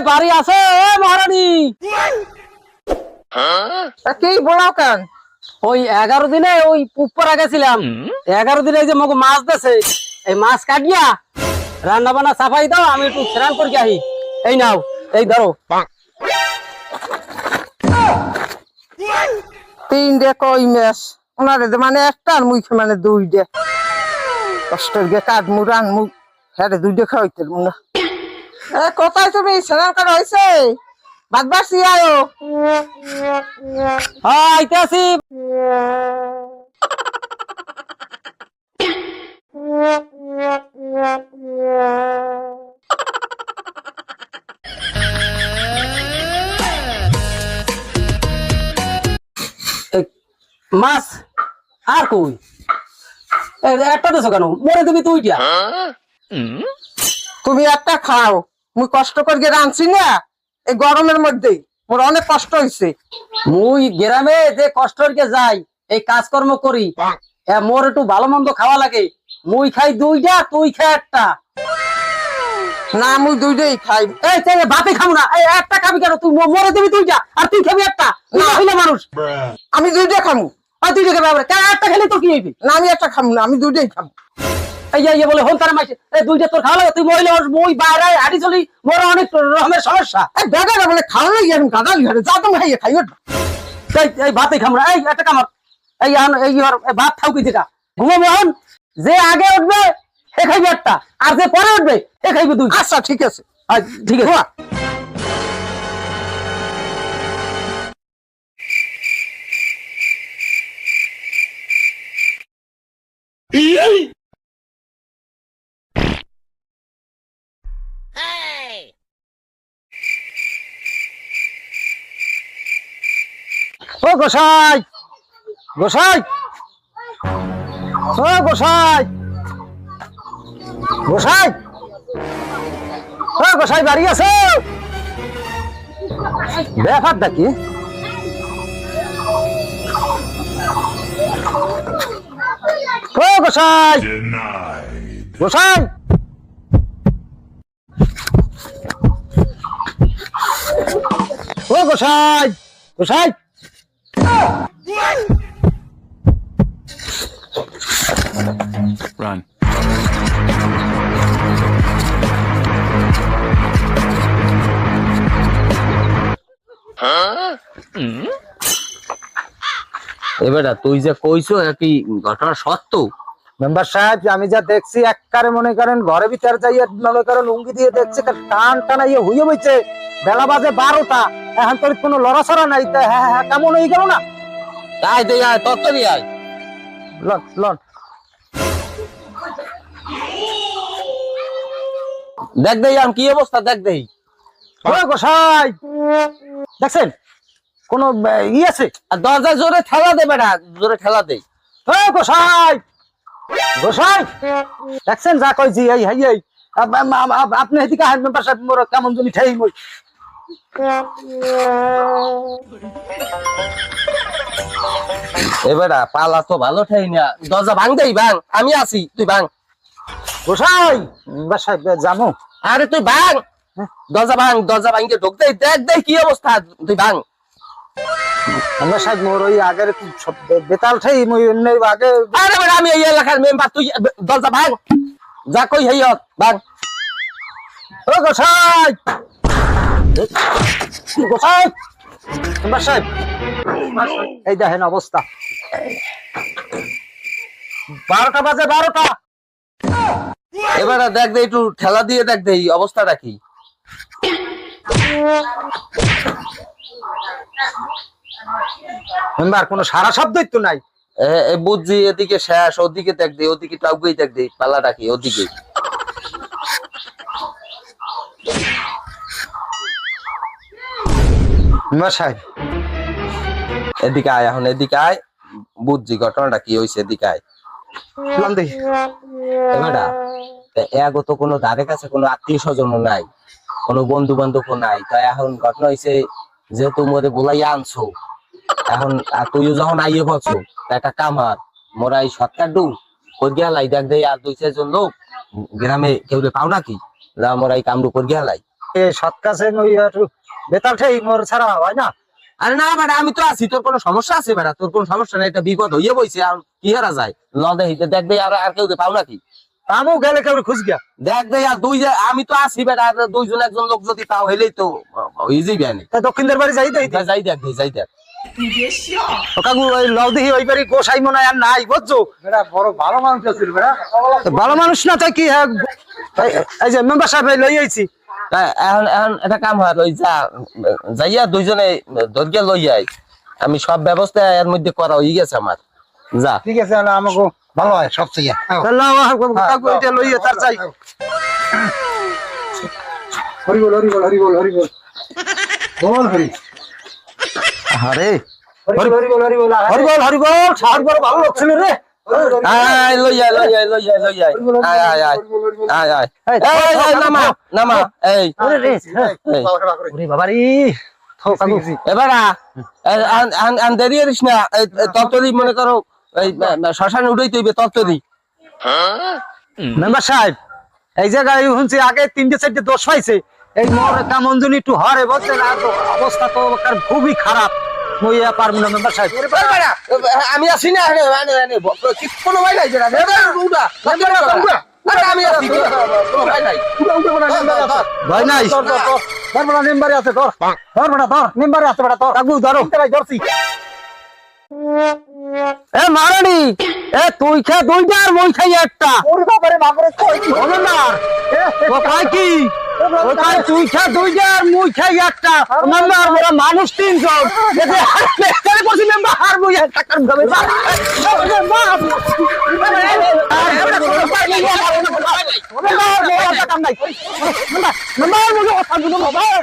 বাড়ি আছে মহারানী? কি বলাও কেন? ওই 11 দিনে ওই উপরা গেছিলাম, 11 দিনে যে মগো মাছ দেছে, এই মাছ কাটিয়া রান্না বান্না সাফাই দাও, আমি একটু স্নান করে আহি। এই নাও, এই ধরো। 3 কই মাছ ওনারে মানে একটা আর মুখে মানে 2 কষ্টের গে কাটমু রানমু হ্যাঁ 2 খাওয়াইতে না। কোথায় তুমি স্নান করা হয়েছে? বাদ বাসি আয়ো। আইতে আসি। মাছ আর কই একটা দেছো কেন? মরে তুমি তুইটা। তুমি একটা খাও, মুই কষ্ট করে রাঁধছি না এই গরমের মধ্যে, মোর অনেক কষ্ট হয়েছে। মুই গ্রামে যে কষ্ট করে যাই, এই কাজকর্ম করি, মোর একটু ভালো মন্দ খাওয়া লাগে। মুই খাই 2টা, তুই খাই একটা। না মুই 2টাই খাই। এই তাই ভাতে খাবো না, এই একটা খাবি কেন? তুই মরে দিবি 2টা আর তুই খাবি একটা। তুই হইলে মানুষ। আমি 2টা খাবো। আর 2টা খাবি আবার কেন? একটা খেলে তো কি হইবি? না আমি একটা খাবো না, আমি 2টাই খাবো। এই বলে হল তার মাইছে, এই 2টা তোর খাওয়া লাগে, তুই মহিলা মই বাইরে হাঁটি চলি, মোর অনেক রকমের সমস্যা। দাদা বলে খাওয়া লাগে এখন গাদা ঘরে যা তুমি খাইয়ে খাইও। এই ভাতে খাবো না, এই একটা কামড়। এই ভাত খাও কি যেটা ঘুমাবো এখন? যে আগে উঠবে সে খাইবে একটা, আর যে পরে উঠবে সে খাইবে 2। আচ্ছা ঠিক আছে, ঠিক আছে। ও গোসাই, গোসাই, ও গোসাই, গোসাই, ও গোসাই বাড়ি আছে? ব্যাপারটা কি? ও গোসাই, গোসাই, ও গোসাই, গোসাই, Run. এবারে তুই যে কইছো কি ঘটনা সত্য? মেম্বার সাহেব আমি যা দেখছি একবারে মনে করেন ঘরে ভিতরে যাইয়া মনে করেন উঙ্গি দিয়ে দেখছে টান টানাইয়া হইয়ে বইছে। বেলা বাজে 12টা, এখন তোর কোনো লড়াছড়া নাই। হ্যাঁ হ্যাঁ কেমন হয়ে গেল না? তাই দেই আয়, তত্তরি আয়। লন লন দেখ দেই আম কি অবস্থা, দেখ দেই। ও গোসাই দেখছেন কোন ই আছে? আর দরজা জোরে ঠেলা দে বেটা, জোরে ঠেলা দে। ও গোসাই, গোসাই দেখছেন যা কইছি এই হাই এই আপনি এদিকে আহেন মেম্বার সাহেব, মোর কেমন জনি ঠেই মই। এবারে পালা তো ভালো ঠাই না, দরজা ভাঙ দেই, ভাঙ, আমি আছি, তুই ভাঙ। গোসাই মেম্বার সাহেব জানো? আরে তুই ভাঙ, দরজা ভাঙ, দরজা ভাঙকে ঢুক দেই, দেখ দেই কি অবস্থা, তুই ভাঙ। মেম্বার সাহেব মোর ওই আগের বেতাল ঠাই মই এমনি আগে। আরে বেটা আমি এই এলাকার মেম্বার, তুই দরজা ভাঙ, যা কই হইয়ত ভাঙ। ও গোসাই, গোসাই মেম্বার সাহেব এই দেখেন অবস্থা, 12টা বাজে 12টা। এবারে দেখ দেই একটু ঠেলা দিয়ে দেখ দেই অবস্থাটা কি। মেম্বার কোনো সারা শব্দই তো নাই। বুঝছি, এদিকে শেষ, ওদিকে দেখ দেই, ওদিকে টাউকেই দেখ দেই, পালাটা কি ওদিকে। মেম্বার সাহেব এদিকে আয়, এখন এদিকে আয়, বুঝছি ঘটনাটা কি হয়েছে, এদিকে আয়। এগো তো কোনো ধারে কাছে কোনো আত্মীয় স্বজন নাই, কোনো বন্ধু বান্ধব নাই। তাই এখন ঘটনা হয়েছে, যেহেতু মোরে বলাইয়া আনছো, এখন তুইও যখন আইয়ে বলছো, একটা কামার মোরা এই শর্টকাট ডু কই গেলাই দেখ দেই, আর 2-4 জন লোক গ্রামে কেউ পাও নাকি যা মোরা এই কামড়ু করে গেলাই? এ সৎ কাছে ওই একটু বেতাল ঠেই মোর ছাড়া হয় না। আরে না বেটা, আমি তো আছি, তোর কোনো সমস্যা আছে বেটা? তোর কোনো সমস্যা নাই, একটা বিপদ হইয়া বইছে, আর কি হারা যায়? দেখি দেখবে আর কেউ পাও নাকি? আমিও গেলে কেউ খুঁজ গিয়া দেখ দে আর আমি তো আছি বেটা, আর দুইজন একজন লোক যদি পাও হইলেই তো ইজি ব্যানে। তা দক্ষিণদের বাড়ি যাই দেই যাই দেখ যাই দেখ। কাকু ওই লও দেখি ওই বাড়ি গোসাই মনে হয় আর নাই বুঝছো। বড় ভালো মানুষ আছিল বেড়া। ভালো মানুষ না তাই কি হ্যাঁ, এই যে মেম্বার সাহেব লই আইছি। তা এখন এখন একটা কাম হয়, ওই যাইয়া দুইজনে দরজা লই যাই, আমি সব ব্যবস্থা এর মধ্যে করা হয়ে গেছে আমার। যা ঠিক আছে আমাকে ভালো হয় সবচেয়ে। কাকু এটা লইয়া তার চাই। হরি বল হরি বল হরি বল হরি বল বল হরি। আরে হরি হরি বল হরি বল হরিবল হরিবল সার বড় ভালো লোক ছিল রে। আয় লই যাই লই যাই লই যাই লই যাই আয় আয় আয় আয় আয় এই এই নামা নামা এই ওরে রে এই ওরে বাবা রে থো কাকু এবার আন দেরি করিস না, তরতরি মনে করো এই শ্মশানে উঠেই তৈবে তরতরি। মেম্বার সাহেব এই জায়গায় শুনছি আগে 3-4 দোষ পাইছে, এই মোর কামঞ্জনি একটু হরে বলছেন, আর তো অবস্থা তো ওর খুবই খারাপ। মইয়া পারবো না মেম্বার সাহেব। আমি আছি না, কোনো ভাই নাই আমি আছি, কোনো ভাই নাই। ভয় নাই ধর বড় মেম্বারে আছে ধর ধর বড় ধর মেম্বারে আছে বড় ধর কাকু ধরো ধরছি। এ মারানি এ তুই খা দুইটা আর মই খাই একটা। ওরে বাবারে বাবারে কই কি বলো না ও কয় কি ও কয় তুই খা দুইটা আর মই খাই একটা। মেম্বার ওরা মানুষ 3 জন এতে কেন করছি মেম্বার আর মই একটা কাম হবে মেম্বার